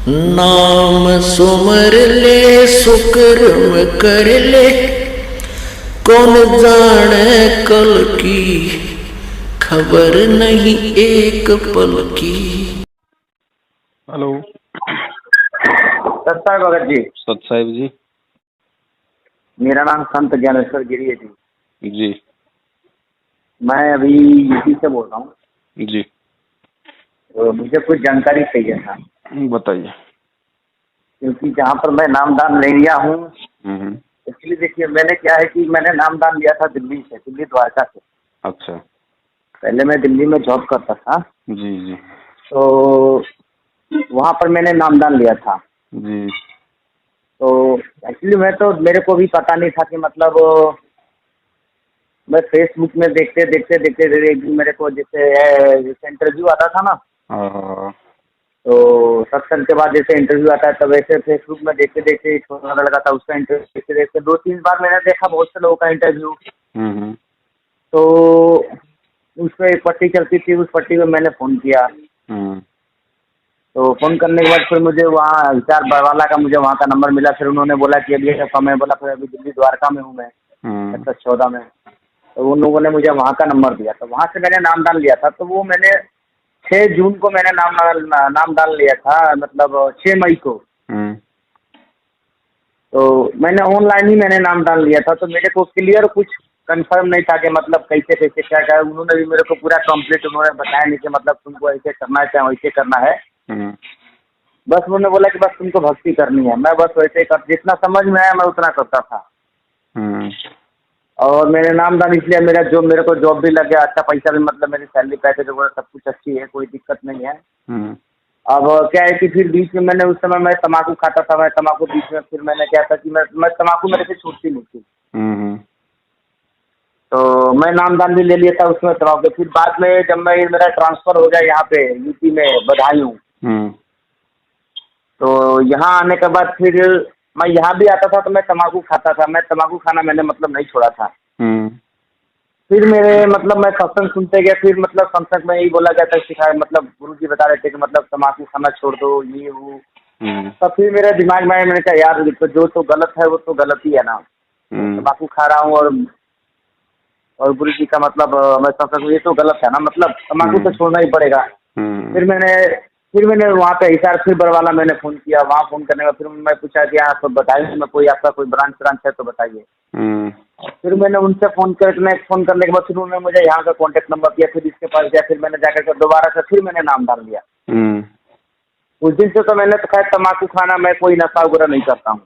नाम सुमर ले सुकर्म कर ले, कौन जाने कल की, खबर नहीं एक पल की। हेलो सत्ता भगत जी। सत साहिब जी। मेरा नाम संत ज्ञानेश्वर गिरी है जी। जी मैं अभी यूपी से बोल रहा हूँ। जी तो मुझे कुछ जानकारी चाहिए था, बताइए। क्योंकि जहाँ पर मैं नामदान ले लिया हूँ, एक्चुअली देखिए मैंने क्या है कि मैंने नामदान लिया था दिल्ली से, दिल्ली द्वारका से। अच्छा। पहले मैं दिल्ली में जॉब करता था, जी जी तो वहाँ पर मैंने नामदान लिया था। जी तो एक्चुअली मेरे को भी पता नहीं था कि मतलब मैं फेसबुक में देखते देखते देखते एक दिन मेरे को जैसे इंटरव्यू आता था ना, हाँ तो सत्संग के बाद जैसे इंटरव्यू आता है, तब वैसे फेसबुक में देखते देखते छोटा लगा था उसका इंटरव्यू। देखते देखते 2-3 बार मैंने देखा बहुत से लोगों का इंटरव्यू। तो उस पर एक पट्टी चलती थी, उस पट्टी में मैंने फ़ोन किया। तो फ़ोन करने के बाद फिर मुझे वहाँ विचार बरवाला का मुझे वहाँ का नंबर मिला। फिर उन्होंने बोला कि अभी ऐसा समय, बोला फिर अभी दिल्ली द्वारका में हूँ मैं, सेक्टर 14 में। तो उन लोगों ने मुझे वहाँ का नंबर दिया, तो वहाँ से मैंने नामदान लिया था। तो वो मैंने 6 जून को मैंने नामदान लिया था, मतलब 6 मई को। तो मैंने ऑनलाइन ही मैंने नामदान लिया था। तो मेरे को क्लियर कुछ कंफर्म नहीं था कि मतलब कैसे कैसे क्या क्या। उन्होंने भी मेरे को पूरा कंप्लीट उन्होंने बताया नहीं कि मतलब तुमको ऐसे करना है चाहे वैसे करना है। बस उन्होंने बोला कि बस तुमको भक्ति करनी है। मैं बस वैसे कर, जितना समझ में आया मैं उतना करता था। और मैंने नामदान इसलिए मेरे को जॉब भी लग गया, अच्छा पैसा भी, मतलब मेरी सैलरी पैकेज वगैरह सब कुछ अच्छी है, कोई दिक्कत नहीं है। अब क्या है कि फिर बीच में मैंने उस समय मैं तम्बाकू खाता था। मैं तम्बाकू बीच में फिर मैंने क्या था कि मैं तम्बाकू मेरे से छूटती नहीं थी। तो मैं नामदान भी ले लिया था उसमें तम्बाकू। फिर बाद में जब मेरा ट्रांसफ़र हो गया यहाँ पे यूपी में बदायूं, तो यहाँ आने के बाद फिर मैं यहाँ भी आता था तो मैं तम्बाकू खाता था। मैं तम्बाकू खाना मैंने मतलब नहीं छोड़ा था। फिर मेरे मतलब मैं सत्संग सुनते गया। फिर मतलब सत्संग में यही बोला जाता है, सिखाया, मतलब गुरुजी बता रहे थे कि मतलब तम्बाकू खाना छोड़ दो, ये वो। तब फिर मेरे दिमाग में मैंने कहा यार तो जो तो गलत है वो तो गलत ही है ना। तम्बाकू खा रहा हूँ और गुरुजी का मतलब मैं सत्संग, ये तो गलत है ना, मतलब तम्बाकू तो छोड़ना ही पड़ेगा। फिर मैंने वहाँ पे हिसार फिर बरवाला मैंने फ़ोन किया। वहाँ फ़ोन करने का फिर मैं पूछा कि आप बताइए मैं कोई आपका कोई ब्रांच है तो बताइए। फिर मैंने उनसे फ़ोन करने के बाद फिर उन्होंने मुझे यहाँ का कॉन्टैक्ट नंबर दिया। फिर इसके पास गया, फिर मैंने जाकर के दोबारा से फिर मैंने नाम डाल दिया। उस दिन से तो मैंने तो खैर तम्बाकू खाना, मैं कोई नशा वगैरह नहीं करता हूँ।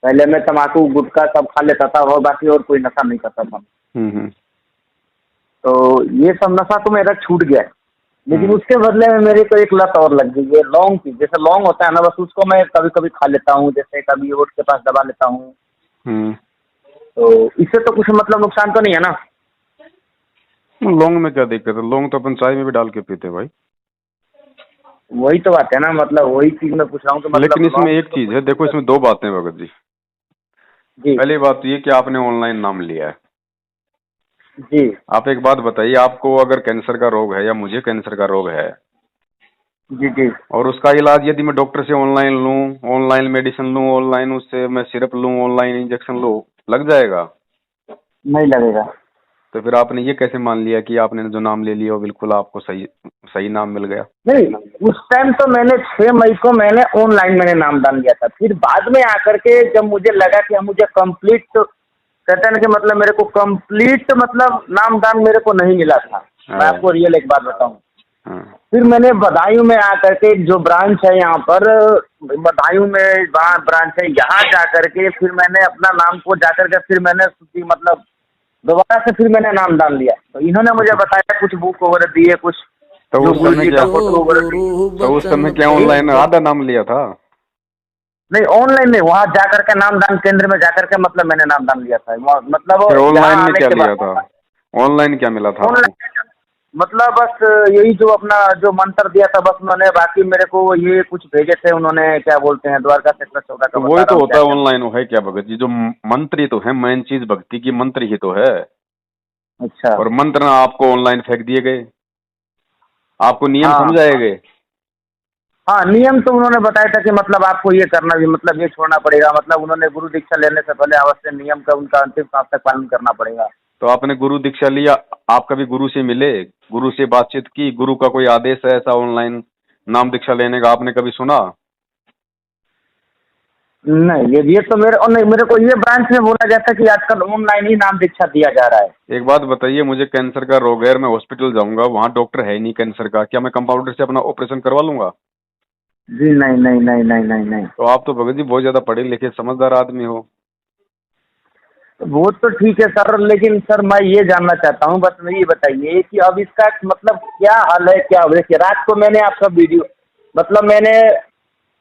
पहले मैं तम्बाकू गुटखा सब खा लेता था और बाकी और कोई नशा नहीं करता था। तो ये सब नशा तो मेरा छूट गया, लेकिन उसके बदले में मेरे को एक लत और लग गई है लौंग की। जैसे लौंग होता है ना, बस उसको मैं कभी कभी खा लेता हूँ, जैसे कभी होठ के पास दबा लेता हूँ। तो इससे तो कुछ मतलब नुकसान तो नहीं है ना? लौंग में क्या दिक्कत है? लौंग तो अपन चाय में भी डाल के पीते हैं भाई। वही तो बात है ना, मतलब वही चीज मैं पूछ रहा हूँ कि मतलब। लेकिन इसमें एक चीज है, देखो इसमें दो बातें हैं भगत जी। जी पहली बात तो ये कि आपने ऑनलाइन नाम लिया है। जी आप एक बात बताइए, आपको अगर कैंसर का रोग है या मुझे कैंसर का रोग है जी जी और उसका इलाज यदि मैं डॉक्टर से ऑनलाइन लूं, ऑनलाइन मेडिसिन लूं, ऑनलाइन उससे मैं सिरप लूं, ऑनलाइन इंजेक्शन लूं, लग जाएगा? नहीं लगेगा। तो फिर आपने ये कैसे मान लिया कि आपने जो नाम ले लिया वो बिल्कुल आपको सही सही नाम मिल गया? नहीं, उस टाइम तो मैंने 6 मई को मैंने ऑनलाइन मैंने नामदान लिया था। फिर बाद में आकर के जब मुझे लगा कि हम मुझे कंप्लीट, कहते हैं कि मतलब मेरे को कंप्लीट मतलब नामदान मेरे को नहीं मिला था। मैं आपको रियल एक बात बताऊं, फिर मैंने बदायूं में आकर के जो ब्रांच है यहाँ पर, बदायूं में ब्रांच है, यहाँ जाकर के फिर मैंने अपना नाम को जाकर के फिर मैंने मतलब दोबारा से फिर मैंने नामदान लिया। तो इन्होंने मुझे बताया, कुछ बुक वगैरह दिए, कुछ तो जो उस गुरु समय जी क्या का फोटो वगैरह दी। तो उस समय क्या ऑनलाइन आधा नाम लिया था? नहीं ऑनलाइन नहीं, वहाँ जाकर के नामदान केंद्र में जाकर के मतलब मैंने नामदान लिया था। मतलब फिर यहाँ ऑनलाइन में आने क्या के लिया बाद था? ऑनलाइन क्या मिला था आपको? ऑनलाइन मतलब बस यही जो अपना जो मंत्र दिया था बस उन्होंने, बाकी मेरे को ये कुछ भेजे थे उन्होंने, क्या बोलते हैं, द्वारका सेक्टर 14 का तो बता वही रहा तो हूँ होता क्या है क्या। ऑनलाइन, है क्या भगत जी? जो मंत्र ही तो है, मेन चीज भक्ति की मंत्र ही तो है। अच्छा और मंत्र ना आपको ऑनलाइन फेंक दिए गए, आपको नियम हाँ समझाए गए। हाँ, नियम तो उन्होंने बताया था कि मतलब आपको ये करना भी, मतलब ये छोड़ना पड़ेगा, मतलब उन्होंने गुरु दीक्षा लेने से पहले अवश्य नियम का उनका अंतिम सांस तक पालन करना पड़ेगा। तो आपने गुरु दीक्षा लिया, आप कभी गुरु से मिले, गुरु से बातचीत की, गुरु का कोई आदेश है ऐसा ऑनलाइन नाम दीक्षा लेने का, आपने कभी सुना? नहीं, ये तो मेरे को ये ब्रांच में बोला गया था कि आजकल ऑनलाइन ही नाम दीक्षा दिया जा रहा है। एक बात बताइए, मुझे कैंसर का रोग है, मैं हॉस्पिटल जाऊंगा, वहाँ डॉक्टर है ही नहीं कैंसर का, क्या मैं कंपाउंडर से अपना ऑपरेशन करवा लूंगा? जी नहीं नहीं नहीं नहीं नहीं नहीं। तो आप तो भगत जी बहुत ज्यादा पढ़े लिखे समझदार आदमी हो। वो तो ठीक है सर, लेकिन सर मैं ये जानना चाहता हूँ, बस ये बताइए कि अब इसका मतलब क्या हल है, क्या हो? देखिए रात को मैंने आपका वीडियो, मतलब मैंने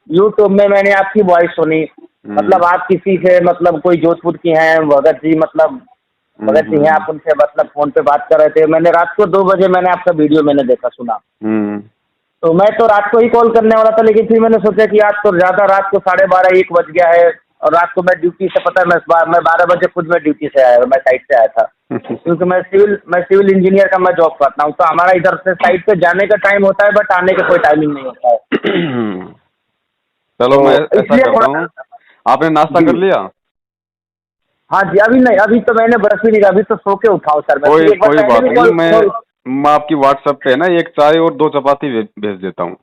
यूट्यूब में मैंने आपकी वॉइस सुनी, मतलब आप किसी से, मतलब कोई जोधपुर की हैं भगत जी, मतलब भगत जी हैं आप, उनसे मतलब फोन पे बात कर रहे थे, मैंने रात को 2 बजे मैंने आपका वीडियो मैंने देखा सुना। तो मैं तो रात को ही कॉल करने वाला था, लेकिन फिर मैंने सोचा कि आज तो ज़्यादा, रात को 12:30-1 बज गया है, और रात को मैं ड्यूटी से, पता है मैं 12 बजे खुद मैं ड्यूटी से आया, मैं साइट से आया था क्योंकि मैं सिविल इंजीनियर का मैं जॉब करता हूँ, तो हमारा इधर से साइट पे जाने का टाइम होता है, बट आने का कोई टाइमिंग नहीं होता है। चलो तो मैं ऐसा करता हूँ, आपने नाश्ता कर लिया? हाँ जी, अभी नहीं, अभी तो मैंने ब्रश भी नहीं किया, अभी तो सो के उठाऊँ सर। कोई बात नहीं, मैं आपकी व्हाट्सएप पे ना 1 चाय और 2 चपाती भेज देता हूँ।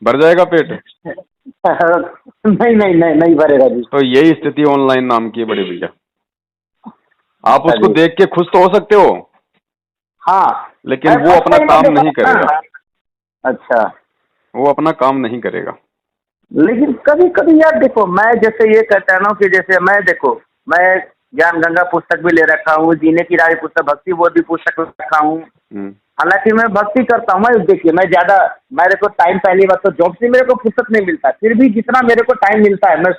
भर जाएगा पेट? नहीं नहीं नहीं नहीं भरेगा जी। तो यही स्थिति ऑनलाइन नाम की है बड़े भैया, आप उसको देख के खुश तो हो सकते हो, हाँ, लेकिन वो अपना काम नहीं करेगा। अच्छा, वो अपना काम नहीं करेगा। लेकिन कभी कभी यार देखो, मैं जैसे ये कहता हूँ कि जैसे मैं, देखो मैं ज्ञान गंगा पुस्तक भी ले रखा हूँ, जीने की राह पुस्तक, भक्ति बोध भी पुस्तक रखा हूँ, हालांकि मैं भक्ति करता हूँ। मैं देखिए, मैं ज्यादा, मेरे को टाइम, पहली बात तो जॉब से मेरे को फुर्सत नहीं मिलता, फिर भी जितना मेरे को टाइम मिलता है, मैं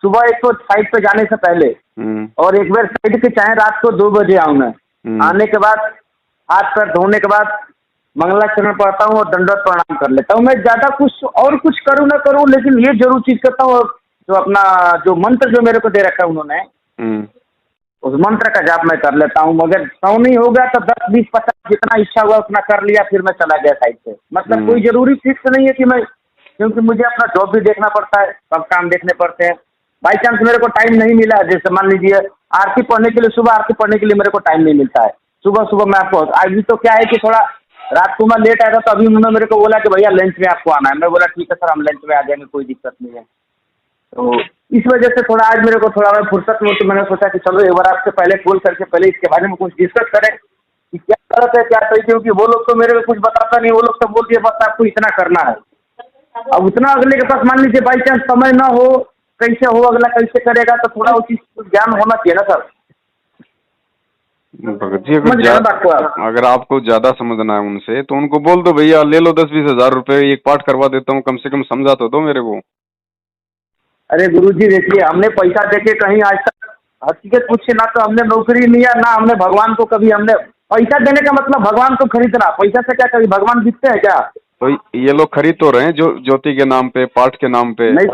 सुबह एक तो साइट पे जाने से पहले और एक बार साइट के चाहे रात को 2 बजे आऊँ मैं, आने के बाद हाथ पैर धोने के बाद मंगलाचरण पढ़ता हूँ और दंडवत प्रणाम कर लेता हूँ। मैं ज्यादा कुछ करूँ ना करूँ, लेकिन ये जरूर चीज करता हूँ, जो अपना जो मंत्र जो मेरे को दे रखा है उन्होंने, उस मंत्र का जाप मैं कर लेता हूँ। मगर 100 नहीं होगा तो 10, 20, 50 जितना इच्छा हुआ उतना कर लिया, फिर मैं चला गया साइड से। मतलब कोई जरूरी फिक्स नहीं है कि मैं, क्योंकि मुझे अपना जॉब भी देखना पड़ता है, सब काम देखने पड़ते हैं। बाई चांस मेरे को टाइम नहीं मिला, जैसे मान लीजिए आरती पढ़ने के लिए, सुबह आरती पढ़ने के लिए मेरे को टाइम नहीं मिलता है, सुबह मैं आपको, अभी तो क्या है कि थोड़ा रात को मैं लेट आया था, तो अभी उन्होंने मेरे को बोला कि भैया लंच में आपको आना है। मैं बोला ठीक है सर, हम लंच में आ जाएंगे, कोई दिक्कत नहीं है। तो इस वजह से थोड़ा आज मेरे को थोड़ा मैं फुर्सत में, तो मैंने सोचा कि चलो एक बार आपसे पहले कॉल करके पहले इसके बारे में कुछ डिस्कस करें कि क्या गलत है क्या सही, क्योंकि वो लोग तो मेरे को कुछ बताता नहीं, वो लोग तो बोल दिए बस आपको इतना करना है। अब उतना अगले के पास मान लीजिए बाई चांस समय ना हो, कैसे हो, अगला कैसे करेगा, तो थोड़ा उस चीज ज्ञान होना चाहिए ना सर। भगत जी, अगर आपको ज्यादा समझना है उनसे, तो उनको बोल दो भैया ले लो 10-20 हजार रुपए, एक पाठ करवा देता हूँ, कम से कम समझा तो दो मेरे को। अरे गुरुजी देखिए, हमने पैसा देके कहीं आज तक हकीकत पूछे ना, तो हमने नौकरी लिया ना, हमने भगवान को कभी, हमने पैसा देने का मतलब भगवान को खरीदना, पैसा से क्या कभी भगवान दिखते हैं क्या? तो ये लोग खरीद तो रहे हैं ज्योति के नाम पे, पाठ के नाम पे। नहीं,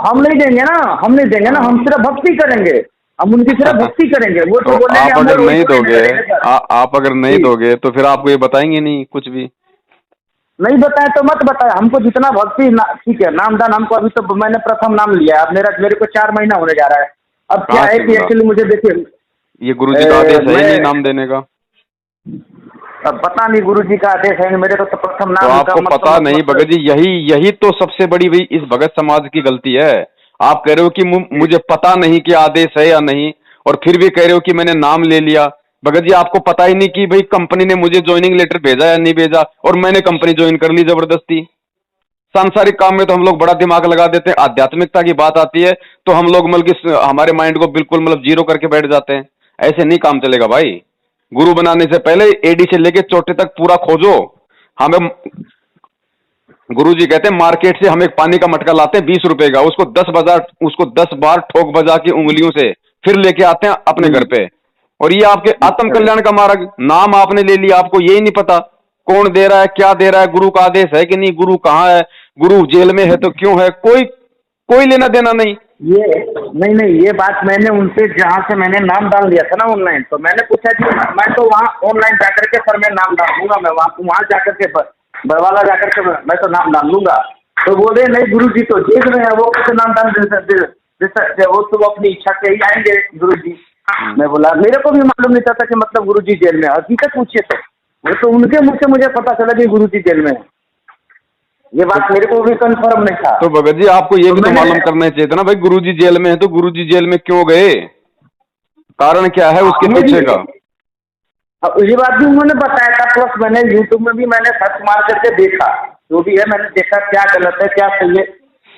हम नहीं देंगे ना, हम नहीं देंगे ना, हम सिर्फ भक्ति करेंगे, हम उनकी सिर्फ भक्ति करेंगे। वो तो बोलेंगे आप अगर नहीं दोगे, आप अगर नहीं दोगे तो फिर आपको ये बताएंगे नहीं कुछ भी। नहीं बताए तो मत बताए, हमको जितना भक्ति, ठीक है, नामदान हमको, अभी तो मैंने प्रथम नाम लिया है, अब मेरे को 4 महीना होने जा रहा है। अब क्या है कि एक्चुअली मुझे देखिए, ये गुरुजी का आदेश है नहीं नाम देने का? अब पता नहीं गुरुजी का आदेश है, मेरे को तो प्रथम नाम। तो आपको पता नहीं भगत जी, यही तो सबसे बड़ी भाई इस भगत समाज की गलती है। आप कह रहे हो कि मुझे पता नहीं कि आदेश है या नहीं, और फिर भी कह रहे हो कि मैंने नाम ले लिया। भगत जी, आपको पता ही नहीं कि भाई कंपनी ने मुझे ज्वाइनिंग लेटर भेजा या नहीं भेजा, और मैंने कंपनी ज्वाइन कर ली जबरदस्ती। सांसारिक काम में तो हम लोग बड़ा दिमाग लगा देते हैं, आध्यात्मिकता की बात आती है तो हम लोग मतलब हमारे माइंड को बिल्कुल मतलब जीरो करके बैठ जाते हैं। ऐसे नहीं काम चलेगा भाई। गुरु बनाने से पहले एडी से लेके चोटे तक पूरा खोजो। हमें गुरुजी कहते हैं मार्केट से हम एक पानी का मटका लाते हैं 20 रुपए का, उसको 10 बार ठोक बजा के उंगलियों से फिर लेके आते हैं अपने घर पे। और ये आपके आत्म कल्याण का मार्ग, नाम आपने ले लिया, आपको यही नहीं पता कौन दे रहा है, क्या दे रहा है, गुरु का आदेश है कि नहीं, गुरु कहाँ है, गुरु जेल में है तो क्यों है, कोई लेना देना नहीं। ये नहीं, ये बात मैंने उनसे, जहाँ से मैंने नाम डाल दिया था ना ऑनलाइन, तो मैंने पूछा कि मैं तो वहाँ ऑनलाइन जाकर के सर मैं नाम डाल दूंगा, मैं वहाँ जाकर के बरवाला जाकर के मैं तो नाम डाल लूंगा। तो बोले नहीं गुरुजी तो जेल में है, वो कैसे नाम दान दे सकते, वो तो अपनी इच्छा से ही आएंगे गुरुजी। मैं बोला मेरे को भी मालूम नहीं था कि मतलब गुरुजी जेल में है, हकीकत पूछिए तो वो तो उनके मुँह से मुझे पता चला कि गुरुजी जेल में है, ये बात मेरे को भी कंफर्म नहीं था। तो भगत जी आपको ये भी तो मालूम करना चाहिए था ना भाई, गुरुजी जेल में है तो गुरुजी जेल में क्यों गए, कारण क्या है उसके पीछे का? अब ये बात भी उन्होंने बताया था, प्लस मैंने यूट्यूब में भी मैंने सर्च मार करके देखा, जो भी है मैंने देखा क्या गलत है क्या सही है,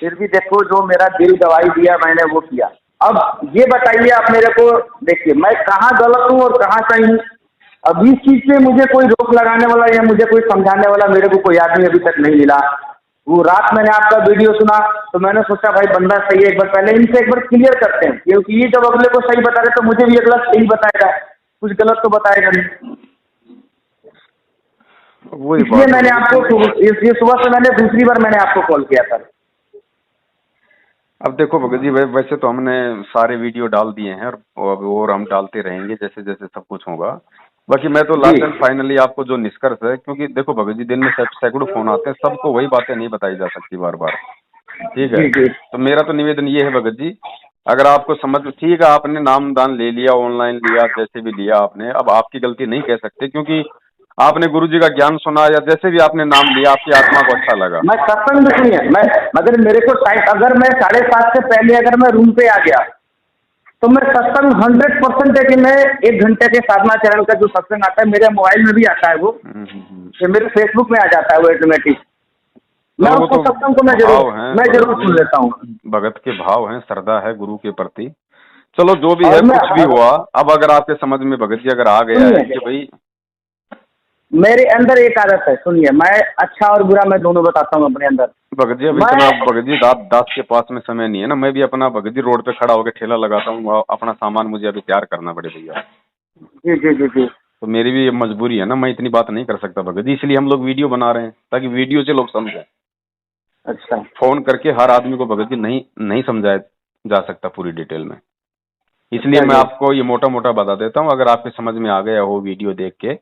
फिर भी देखो जो मेरा दिल गवाही दिया मैंने वो किया। अब ये बताइए आप मेरे को, देखिए मैं कहाँ गलत हूँ और कहाँ सही हूँ। अब इस चीज़ पे मुझे कोई रोक लगाने वाला या मुझे कोई समझाने वाला मेरे को कोई आदमी अभी तक नहीं मिला। वो रात मैंने आपका वीडियो सुना तो मैंने सोचा भाई बंदा सही है, एक बार पहले इनसे एक बार क्लियर करते हैं, क्योंकि ये जब अगले को सही बता रहे तो मुझे भी अगला सही बताएगा, कुछ गलत तो बताएगा नहीं। इसलिए मैंने आपको ये सुबह से मैंने दूसरी बार मैंने आपको कॉल किया था। अब देखो भगत जी वैसे तो हमने सारे वीडियो डाल दिए हैं और हम डालते रहेंगे जैसे जैसे सब कुछ होगा। बाकी मैं तो लास्ट एंड फाइनली आपको जो निष्कर्ष है, क्योंकि देखो भगत जी दिन में सैकड़ों फोन आते हैं, सबको वही बातें नहीं बताई जा सकती बार बार, ठीक है। तो मेरा तो निवेदन ये है भगत जी, अगर आपको समझ ठीक है आपने नाम दान ले लिया, ऑनलाइन लिया, जैसे भी लिया आपने, अब आपकी गलती नहीं कह सकते क्योंकि आपने गुरुजी का ज्ञान सुना या जैसे भी आपने नाम लिया आपकी आत्मा को अच्छा लगा। मैं सत्संग नहीं है, मैं अगर मेरे को टाइम अगर मैं 7:30 से पहले अगर मैं रूम पे आ गया तो मैं सत्संग 100% है कि मैं 1 घंटे के साधना चरण का जो सत्संग आता है मेरे मोबाइल में भी आता है, वो मेरे फेसबुक में आ जाता है वो ऑटोमेटिक, मैं उसको सत्संग को मैं जरूर सुन लेता हूँ। भगत के भाव हैं, श्रद्धा है गुरु के प्रति। चलो जो भी है कुछ भी हुआ, अब अगर आपके समझ में भगत जी अगर आ गया है कि भाई मेरे अंदर एक आदत है, सुनिए मैं अच्छा और बुरा मैं दोनों बताता हूँ अपने अंदर। भगत जी अभी इतना भगत जी दांत के पास में समय नहीं है ना, मैं भी अपना भगत जी रोड पे खड़ा होकर ठेला लगाता हूँ, अपना सामान मुझे अभी तैयार करना पड़े भैया। जी जी जी जी। तो मेरी भी मजबूरी है ना, मैं इतनी बात नहीं कर सकता भगत जी, इसलिए हम लोग वीडियो बना रहे हैं ताकि वीडियो से लोग समझें। अच्छा। फोन करके हर आदमी को भगत जी नहीं समझाया जा सकता पूरी डिटेल में, इसलिए मैं आपको ये मोटा मोटा बता देता हूँ। अगर आपके समझ में आ गया हो वीडियो देख के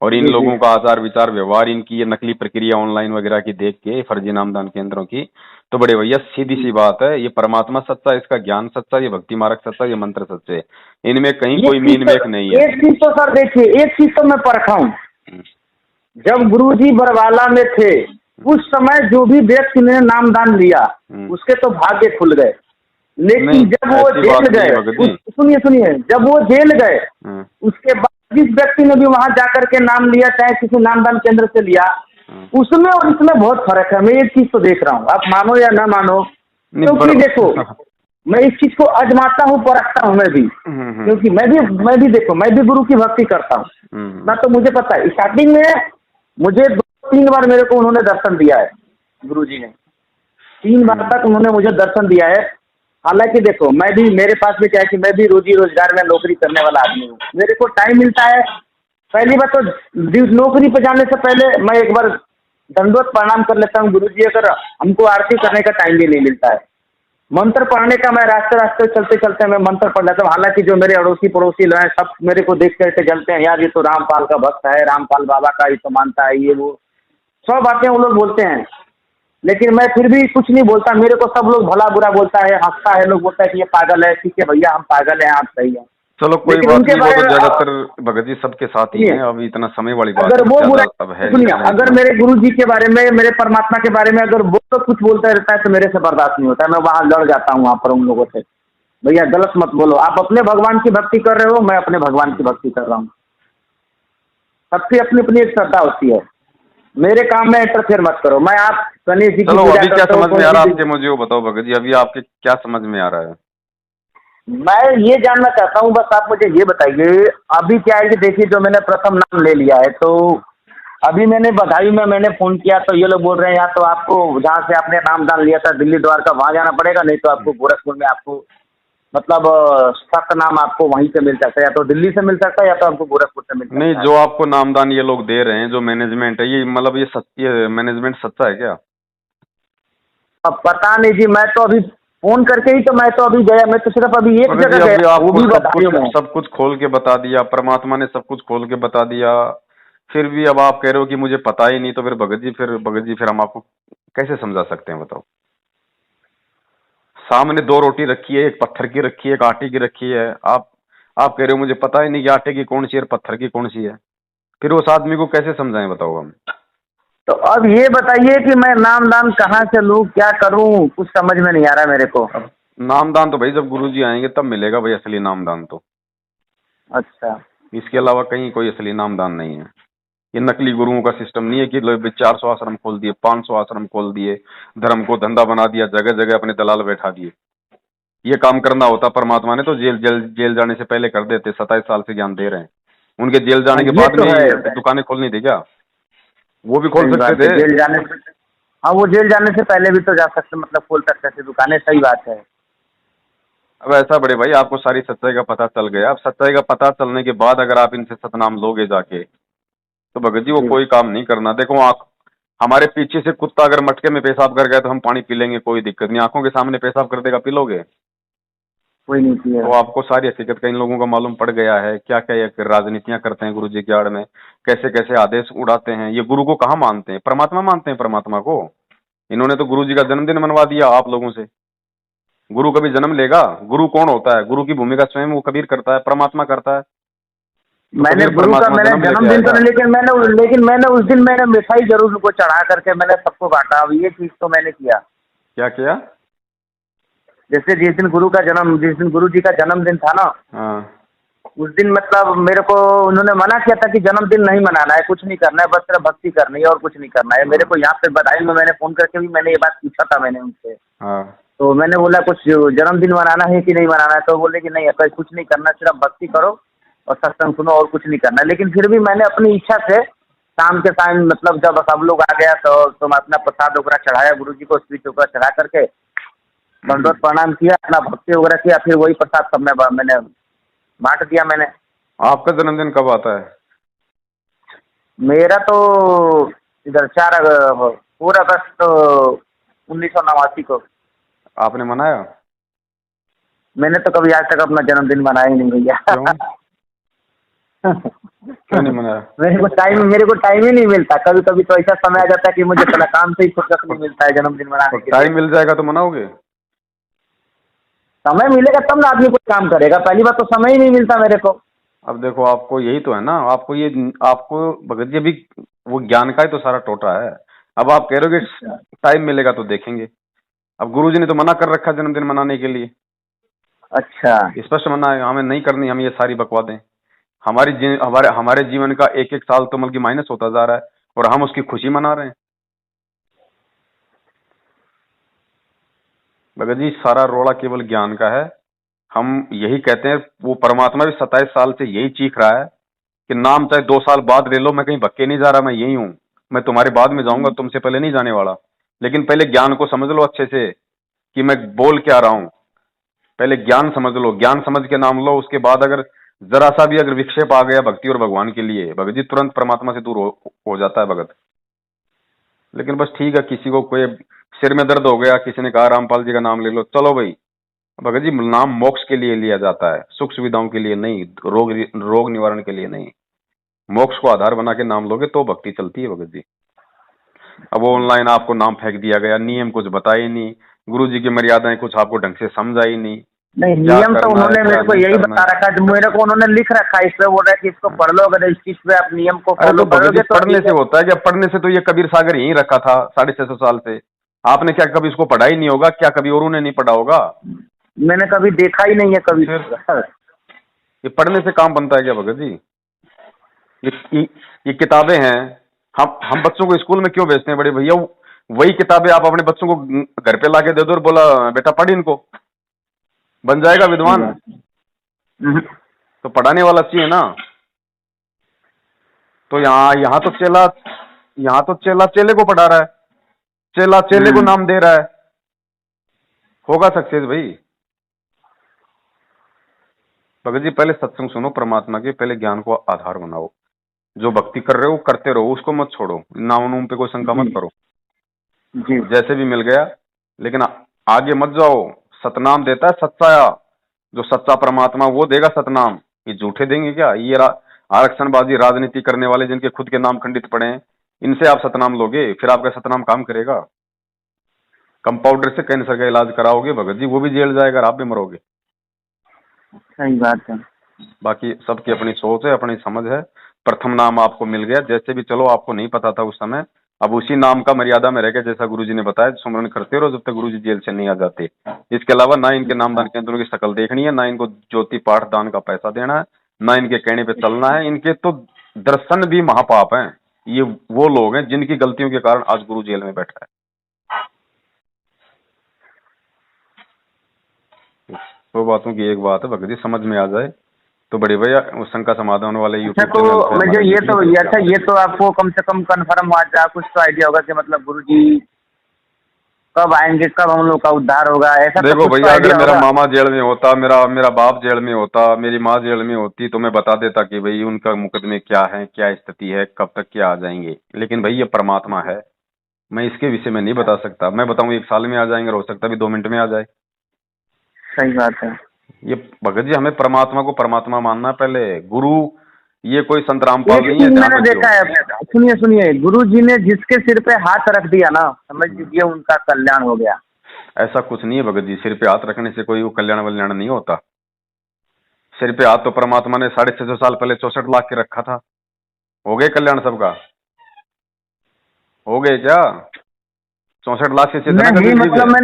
और इन लोगों का आचार विचार व्यवहार, इनकी ये नकली प्रक्रिया ऑनलाइन वगैरह की देख के, फर्जी नामदान केंद्रों की, तो बड़े भैया सीधी सी बात है, ये परमात्मा सच्चा, इसका ज्ञान सच्चा, ये भक्ति मार्ग सच्चा, ये मंत्र सच्चे, इनमें कहीं कोई मीन मेख नहीं है। एक चीज तो सर देखिए, एक चीज तो मैं परखा हूँ, जब गुरुजी बरवाला में थे उस समय जो भी व्यक्ति ने नामदान लिया उसके तो भाग्य खुल गए, लेकिन जब वो जेल गए, सुनिए जब वो जेल गए उसके बाद जिस व्यक्ति ने भी वहां जाकर के नाम लिया, चाहे किसी नामदान केंद्र से लिया, उसमें और इसमें बहुत फर्क है। मैं एक चीज तो देख रहा हूँ, आप मानो या ना मानो, क्योंकि देखो मैं इस चीज को आजमाता हूँ, परखता हूँ मैं भी, क्योंकि मैं भी देखो मैं भी गुरु की भक्ति करता हूँ ना, तो मुझे पता है। स्टार्टिंग में मुझे 2-3 बार मेरे को उन्होंने दर्शन दिया है, गुरुजी ने 3 बार तक उन्होंने मुझे दर्शन दिया है। हालांकि देखो मैं भी, मेरे पास भी क्या है कि मैं भी रोजी रोजगार में नौकरी करने वाला आदमी हूँ, मेरे को टाइम मिलता है। पहली बात तो नौकरी पे जाने से पहले मैं एक बार दंडवत प्रणाम कर लेता हूँ गुरुजी, अगर हमको आरती करने का टाइम भी नहीं मिलता है। मंत्र पढ़ने का मैं रास्ते चलते मैं मंत्र पढ़ लेता हूँ। हालांकि जो मेरे अड़ोसी पड़ोसी लोग हैं सब मेरे को देख करके जलते हैं, यार ये तो रामपाल का भक्त है, रामपाल बाबा का ये तो मानता है, ये वो सब बातें वो लोग बोलते हैं, लेकिन मैं फिर भी कुछ नहीं बोलता। मेरे को सब लोग भला बुरा बोलता है, हंसता है, लोग बोलता है कि ये पागल है। ठीक है भैया हम पागल हैं, आप सही हैं, चलो कोई बात नहीं, वो तो ज्यादातर भगत जी सबके साथ ही है, अभी इतना समय वाली बात अगर वो बुरा सुनिए, अगर मेरे गुरु जी के बारे में, मेरे परमात्मा के बारे में अगर वो तो कुछ बोलता रहता है तो मेरे से बर्दाश्त नहीं होता है, मैं वहाँ लड़ जाता हूँ वहाँ पर उन लोगों से। भैया गलत मत बोलो, आप अपने भगवान की भक्ति कर रहे हो, मैं अपने भगवान की भक्ति कर रहा हूँ, सबकी अपनी अपनी एक श्रद्धा होती है, मेरे काम में इंटरफेयर मत करो। मैं आप गणेश जी चलो अभी क्या समझ में आ रहा है आपके, मुझे वो बताओ भगत जी, अभी आपके क्या समझ में आ रहा है? मैं ये जानना चाहता हूँ, बस आप मुझे ये बताइए अभी क्या है कि देखिए जो मैंने प्रथम नाम ले लिया है, तो अभी मैंने बधाई में मैंने फ़ोन किया तो ये लोग बोल रहे हैं यार तो आपको जहाँ से आपने नामदान लिया था दिल्ली द्वारका वहाँ जाना पड़ेगा, नहीं तो आपको गोरखपुर में आपको मतलब सख्त नाम आपको वहीं से मिल सकता है, या तो दिल्ली से मिल सकता है या तो आपको गोरखपुर से मिल सकता है। नहीं, जो आपको नामदान ये लोग दे रहे हैं, जो मैनेजमेंट है, ये मतलब ये मैनेजमेंट सच्चा है क्या? अब पता नहीं जी, मैं तो अभी फोन करके ही तो मैं तो अभी गया, मैं तो सिर्फ अभी एक जगह गया, वो भी सब कुछ खोल के बता दिया, परमात्मा ने सब कुछ खोल के बता दिया, फिर भी अब आप कह रहे हो कि मुझे पता ही नहीं, तो फिर भगत जी फिर हम आपको कैसे समझा सकते हैं बताओ। सामने 2 रोटी रखी है, एक पत्थर की रखी है, एक आटे की रखी है। आप कह रहे हो मुझे पता ही नहीं कि आटे की कौन सी है और पत्थर की कौन सी है। फिर उस आदमी को कैसे समझाएं बताओ हम। तो अब ये बताइए कि मैं नाम दान कहाँ से लूँ, क्या करूँ, कुछ समझ में नहीं आ रहा मेरे को। अब नामदान तो भाई जब गुरुजी आएंगे तब मिलेगा भाई असली नामदान तो। अच्छा। इसके अलावा कहीं कोई असली नामदान नहीं है। ये नकली गुरुओं का सिस्टम नहीं है कि लोग 400 आश्रम खोल दिए, 500 आश्रम खोल दिए, धर्म को धंधा बना दिया, जगह जगह अपने दलाल बैठा दिए। ये काम करना होता परमात्मा ने तो जेल जाने से पहले कर देते। 27 साल से ज्ञान दे रहे हैं, उनके जेल हाँ, जाने के ये बाद तो में है। ही दुकानें खोलनी थी क्या? वो भी खोल सही सकते बात है, थे। जेल जाने से। हाँ, वो जेल जाने से पहले भी तो जा सकते, मतलब खोल सकते थे दुकानें, सही बात है। अब ऐसा बड़े भाई आपको सारी सच्चाई का पता चल गया। अब सच्चाई का पता चलने के बाद अगर आप इनसे सतनाम लोगे जाके, तो भगत जी वो जी। कोई काम नहीं करना। देखो आँख, हमारे पीछे से कुत्ता अगर मटके में पेशाब कर गया तो हम पानी पी लेंगे, कोई दिक्कत नहीं। आंखों के सामने पेशाब कर देगा, पी लोगे? कोई नहीं किया। तो आपको सारी हकीकत का इन लोगों का मालूम पड़ गया है। क्या क्या ये राजनीतियां करते हैं गुरु जी की आड़ में, कैसे कैसे आदेश उड़ाते हैं। ये गुरु को कहाँ मानते हैं? परमात्मा मानते हैं परमात्मा को। इन्होंने तो गुरु जी का जन्मदिन मनवा दिया आप लोगों से। गुरु कभी जन्म लेगा? गुरु कौन होता है? गुरु की भूमिका स्वयं वो कबीर करता है, परमात्मा करता है। तो मैंने कबीर गुरु का परमात्मा मैंने जन्म लेके जन्मदिन तो आएगा? नहीं, लेकिन मैंने उस दिन मैंने मिठाई जरूर उनको चढ़ा करके मैंने सबको बांटा। अब ये चीज तो मैंने किया। क्या किया? जैसे जिस दिन गुरु जी का जन्मदिन था ना, हाँ। उस दिन मतलब मेरे को उन्होंने मना किया था कि जन्मदिन नहीं मनाना है, कुछ नहीं करना है, बस सिर्फ भक्ति करनी है और कुछ नहीं करना है। मेरे को यहाँ पे बधाई में मैंने फोन करके भी मैंने ये बात पूछा था मैंने उनसे। हाँ। तो मैंने बोला कुछ जन्मदिन मनाना है कि नहीं मनाना है, तो बोले कि नहीं अगर कुछ नहीं करना, सिर्फ भक्ति करो और सत्संग सुनो और कुछ नहीं करना। लेकिन फिर भी मैंने अपनी इच्छा से शाम के टाइम मतलब जब सब लोग आ गया तो मैं अपना प्रसाद वगैरह चढ़ाया गुरु जी को, स्वीट वगैरह चढ़ा करके दंडवत प्रणाम किया, अपना भक्ति वगैरह किया। फिर वही प्रसाद सब में मैंने बांट दिया मैंने। आपका जन्मदिन कब आता है? मेरा तो इधर 4 अगस्त 1989 को। आपने मनाया? मैंने तो कभी आज तक अपना जन्मदिन मनाया ही नहीं भैया। क्यों? क्यों नहीं मनाया? मेरे को टाइम ही नहीं मिलता। कभी कभी तो ऐसा समय आ जाता है कि मुझे पहले काम से ही फुर्सत नहीं मिलता है जन्मदिन मनाने के लिए। टाइम मिल जाएगा तो मनाओगे? समय मिलेगा तब ना आदमी कुछ काम करेगा। पहली बात तो समय ही नहीं मिलता मेरे को। अब देखो आपको यही तो है ना, आपको भगत जी अभी वो ज्ञान का ही तो सारा टोटा है। अब आप कह रहे हो कि टाइम मिलेगा तो देखेंगे। अब गुरुजी ने तो मना कर रखा जन्मदिन मनाने के लिए। अच्छा। स्पष्ट मना है, हमें नहीं करनी हम ये सारी बकवादें। हमारे जीवन का एक एक साल तो मतलब माइनस होता जा रहा है और हम उसकी खुशी मना रहे हैं। भगत जी सारा रोड़ा केवल ज्ञान का है। हम यही कहते हैं, वो परमात्मा भी 27 साल से यही चीख रहा है कि नाम चाहे 2 साल बाद ले लो, मैं कहीं भक्के नहीं जा रहा, मैं यही हूँ। मैं तुम्हारे बाद में जाऊंगा, तुमसे पहले नहीं जाने वाला। लेकिन पहले ज्ञान को समझ लो अच्छे से कि मैं बोल क्या रहा हूँ। पहले ज्ञान समझ लो, ज्ञान समझ के नाम लो। उसके बाद अगर जरा सा भी अगर विक्षेप आ गया भक्ति और भगवान के लिए, भगत जी तुरंत परमात्मा से दूर हो जाता है भगत। लेकिन बस ठीक है, किसी को कोई सिर में दर्द हो गया, किसी ने कहा रामपाल जी का नाम ले लो, चलो भाई। भगत जी नाम मोक्ष के लिए लिया जाता है, सुख सुविधाओं के लिए नहीं, रोग निवारण के लिए नहीं। मोक्ष को आधार बना के नाम लोगे तो भक्ति चलती है भगत जी। अब ऑनलाइन आपको नाम फेंक दिया गया, नियम कुछ बताए नहीं, गुरु जी की मर्यादाएं कुछ आपको ढंग से समझाई नहीं। नहीं, नियम तो उन्होंने मेरे को यही बता रखा है, मेरे को उन्होंने लिख रखा है। इस पे बोल रहा है कि इसको पढ़ लो, अगर इस चीज पे आप नियम को फॉलो करोगे तो पढ़ने से होता है क्या? पढ़ने से तो ये कबीर सागर यहीं रखा था 650 साल से। आपने क्या कभी इसको पढ़ा ही नहीं होगा? क्या कभी और उन्हें नहीं पढ़ा होगा? मैंने कभी देखा ही नहीं है कभी। ये पढ़ने से काम बनता है क्या भगत जी? ये किताबें हैं, हम बच्चों को स्कूल में क्यों भेजते हैं बड़े भैया? वही किताबें आप अपने बच्चों को घर पे लाके दे दो और बोला बेटा पढ़ इनको, बन जाएगा विद्वान। तो पढ़ाने वाला चाहिए ना। तो यहाँ तो चेला चेले को पढ़ा रहा है, चेला चेले को नाम दे रहा है। होगा सक्सेस भाई? भगत जी पहले सत्संग सुनो परमात्मा के, पहले ज्ञान को आधार बनाओ। जो भक्ति कर रहे हो करते रहो, उसको मत छोड़ो, नाम नूम पे कोई शंका मत करो जी। जैसे भी मिल गया, लेकिन आगे मत जाओ। सतनाम देता है सच्चा, जो सच्चा परमात्मा वो देगा सतनाम। ये झूठे देंगे क्या? आरक्षणबाजी राजनीति करने वाले जिनके खुद के नाम खंडित पड़े हैं, इनसे आप सतनाम लोगे, फिर आपका सतनाम काम करेगा? कंपाउंडर से कैंसर का इलाज कराओगे भगत जी, वो भी जेल जाएगा और आप भी मरोगे। सही बात है। बाकी सबकी अपनी सोच है, अपनी समझ है। प्रथम नाम आपको मिल गया, जैसे भी चलो, आपको नहीं पता था उस समय, अब उसी नाम का मर्यादा में रह गया, जैसा गुरुजी ने बताया, सुमरन करते रहो जब तक गुरुजी जेल से नहीं आ जाते। इसके अलावा ना इनके नामदान केंद्रों की शक्ल देखनी है, ना इनको ज्योति पाठ दान का पैसा देना है, ना इनके कहने पे चलना है। इनके तो दर्शन भी महापाप हैं। ये वो लोग हैं जिनकी गलतियों के कारण आज गुरु जेल में बैठा है। दो बातों की एक बात है भगत जी, समझ में आ जाए तो बड़े भैया उस शंका समाधान वाले अच्छा, तो मुझे ये तो आपको कम से कम कंफर्म हुआ था, कुछ तो आइडिया होगा कि मतलब गुरुजी कब आएंगे, कब हम लोग का उद्धार होगा, ऐसा? देखो भैया, अगर मेरा मामा जेल में होता, मेरा बाप जेल में होता, मेरी माँ जेल में होती, तो मैं बता देता कि भाई उनका मुकदमे क्या है, क्या स्थिति है, कब तक क्या आ जाएंगे। लेकिन भाई ये परमात्मा है, मैं इसके विषय में नहीं बता सकता। मैं बताऊं 1 साल में आ जाएंगे, हो सकता है 2 मिनट में आ जाए। सही बात है। ये भगत जी, हमें परमात्मा को परमात्मा मानना है पहले। गुरु ये कोई संत रामपाल नहीं है। मैंने देखा है, सुनिए, गुरु जी ने जिसके सिर पे हाथ रख दिया ना, समझ लीजिए उनका कल्याण हो गया। ऐसा कुछ नहीं है भगत जी, सिर पे हाथ रखने से कोई कल्याण वल्याण नहीं होता। सिर पे हाथ तो परमात्मा ने 650 साल पहले 64 लाख के रखा था। हो गए कल्याण सबका? हो गए क्या? 64 लाख से नहीं, मतलब मैं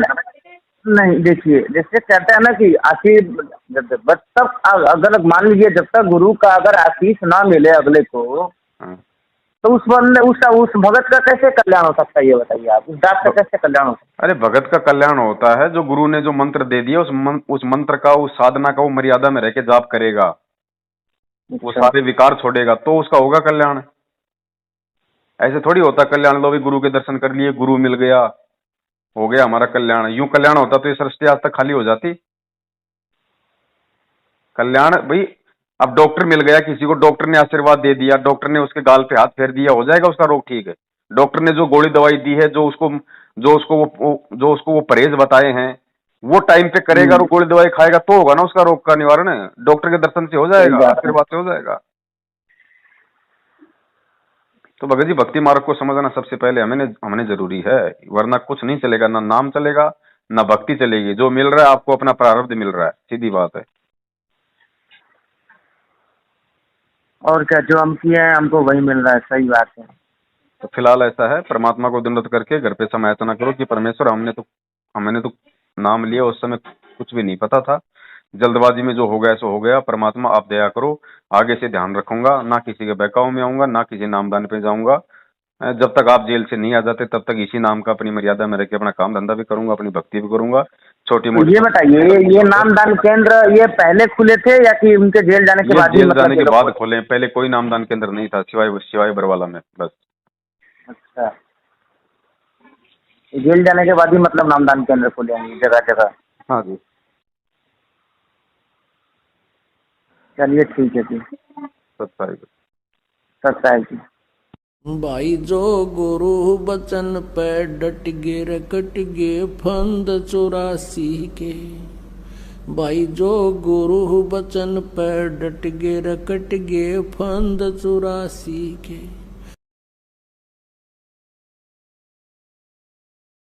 नहीं, देखिए जैसे कहते हैं ना कि आशीष, जब तक अगर मान लीजिए जब तक गुरु का अगर आशीष ना मिले अगले को, तो उस बंदे उस भगत का कैसे कल्याण हो सकता है, ये बताइए आप। उस दास का कैसे कल्याण हो सकता है? अरे भगत का कल्याण होता है जो गुरु ने जो मंत्र दे दिया, उस मंत्र का, उस साधना का वो मर्यादा में रह के जाप करेगा, वो सारे विकार छोड़ेगा, तो उसका होगा कल्याण। ऐसे थोड़ी होता कल्याण, लो भी गुरु के दर्शन कर लिए, गुरु मिल गया, हो गया हमारा कल्याण। यूं कल्याण होता तो ये सृष्टि आज तक खाली हो जाती। कल्याण भाई, अब डॉक्टर मिल गया किसी को, डॉक्टर ने आशीर्वाद दे दिया, डॉक्टर ने उसके गाल पे हाथ फेर दिया, हो जाएगा उसका रोग ठीक है? डॉक्टर ने जो गोली दवाई दी है, जो उसको वो परहेज बताए हैं, वो टाइम पे करेगा, वो गोली दवाई खाएगा, तो होगा ना उसका रोग का निवारण। डॉक्टर के दर्शन से हो जाएगा, आशीर्वाद से हो जाएगा। तो भगत जी, भक्ति मार्ग को समझना सबसे पहले हमें जरूरी है, वरना कुछ नहीं चलेगा, ना नाम चलेगा, ना भक्ति चलेगी। जो मिल रहा है आपको अपना प्रारब्ध मिल रहा है, सीधी बात है। और क्या, जो हम किए हैं हमको वही मिल रहा है। सही बात है। तो फिलहाल ऐसा है, परमात्मा को दंडवत करके घर पे समायाचना करो कि परमेश्वर, हमने तो नाम लिया, उस समय कुछ भी नहीं पता था, जल्दबाजी में जो हो गया सो हो गया। परमात्मा आप दया करो, आगे से ध्यान रखूंगा, ना किसी के बहकाव में आऊंगा, ना किसी नामदान पे जाऊंगा। जब तक आप जेल से नहीं आ जाते तब तक इसी नाम का अपनी मर्यादा में रह के अपना काम धंधा भी करूंगा, अपनी भक्ति भी करूंगा, छोटी मोटी। ये बताइए, ये नामदान केंद्र ये पहले खुले थे या कि उनके जेल जाने के बाद? जेल जाने के बाद खोले, पहले कोई नामदान केंद्र नहीं था, सिवाय बरवाला में बस। अच्छा, जेल जाने के बाद ही मतलब नामदान केंद्र खोले हैं जगह जगह? हाँ जी। चलिए ठीक है जी। सत्ताई जी। भाई जो गुरु बचन पे डट गे रकट गे फंद 84 के। भाई जो गुरु बचन पे डट गे रकट गे फंद 84 के।